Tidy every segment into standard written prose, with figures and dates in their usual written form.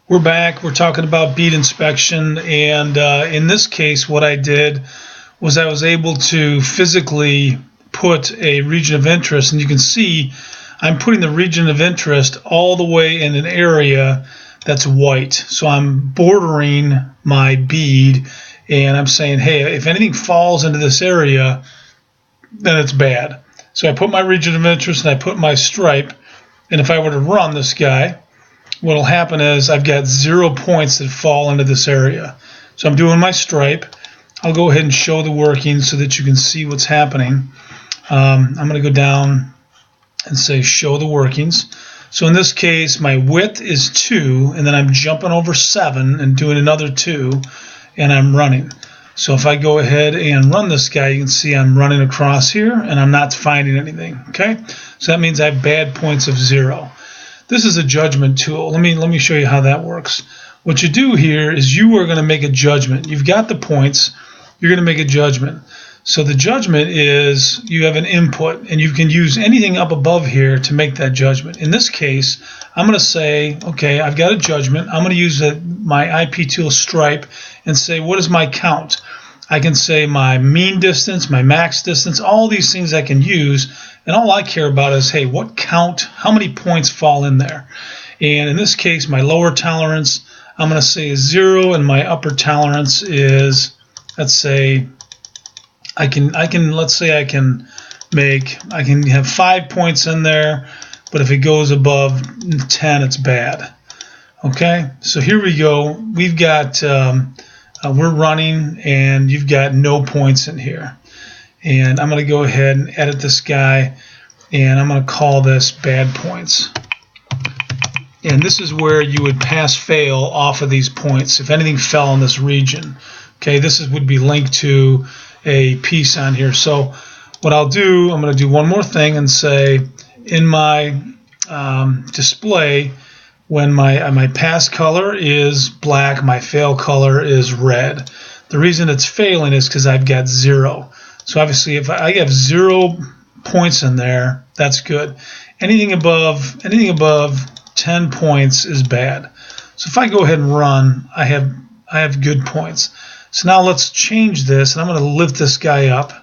We're back. We're talking about bead inspection, and in this case what I did was I was able to physically put a region of interest, and you can see I'm putting the region of interest all the way in an area that's white. So I'm bordering my bead, and I'm saying, hey, if anything falls into this area, then it's bad. So I put my region of interest and I put my stripe, and if I were to run this guy, what will happen is I've got 0 points that fall into this area. So I'm doing my stripe. I'll go ahead and show the workings so that you can see what's happening. I'm going to go down and say show the workings. So in this case, my width is 2, and then I'm jumping over 7 and doing another 2, and I'm running. So if I go ahead and run this guy, you can see I'm running across here, and I'm not finding anything. Okay, so that means I have bad points of 0. This is a judgment tool. Let me show you how that works. What you do here is you are going to make a judgment. You've got the points. You're going to make a judgment. So the judgment is you have an input, and you can use anything up above here to make that judgment. In this case, I'm going to say, okay, I've got a judgment. I'm going to use my IP tool stripe and say, what is my count? I can say my mean distance, my max distance, all these things I can use, and all I care about is, hey, what count, how many points fall in there? And in this case, my lower tolerance, I'm going to say is 0, and my upper tolerance is, let's say, I can have 5 points in there, but if it goes above 10, it's bad. Okay, so here we go. We've got we're running, and you've got no points in here. And I'm going to go ahead and edit this guy, and I'm going to call this bad points. And this is where you would pass-fail off of these points if anything fell in this region. Okay, this would be linked to a piece on here. So what I'll do, I'm going to do one more thing and say in my display, when my pass color is black, my fail color is red. The reason it's failing is because I've got 0. So obviously if I have 0 points in there, that's good. Anything above 10 points is bad. So if I go ahead and run, I have good points. So now let's change this, and I'm going to lift this guy up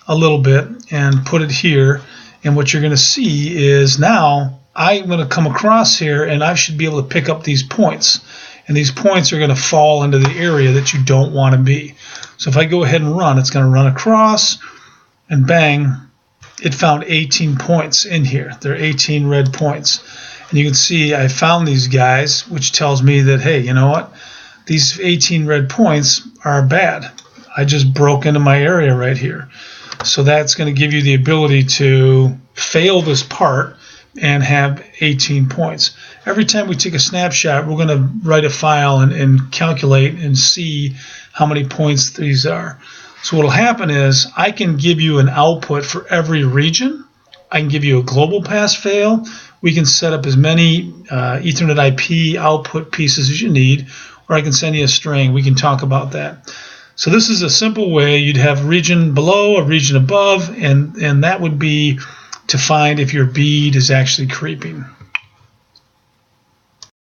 a little bit and put it here. And what you're going to see is now I'm going to come across here, and I should be able to pick up these points. And these points are going to fall into the area that you don't want to be. So if I go ahead and run, it's going to run across, and bang, it found 18 points in here. There are 18 red points. And you can see I found these guys, which tells me that, hey, you know what? These 18 red points are bad. I just broke into my area right here. So that's going to give you the ability to fail this part and have 18 points. Every time we take a snapshot, we're going to write a file and calculate and see how many points these are. So what will happen is I can give you an output for every region. I can give you a global pass-fail. We can set up as many Ethernet IP output pieces as you need, or I can send you a string. We can talk about that. So this is a simple way. You'd have region below, a region above, and that would be to find if your bead is actually creeping.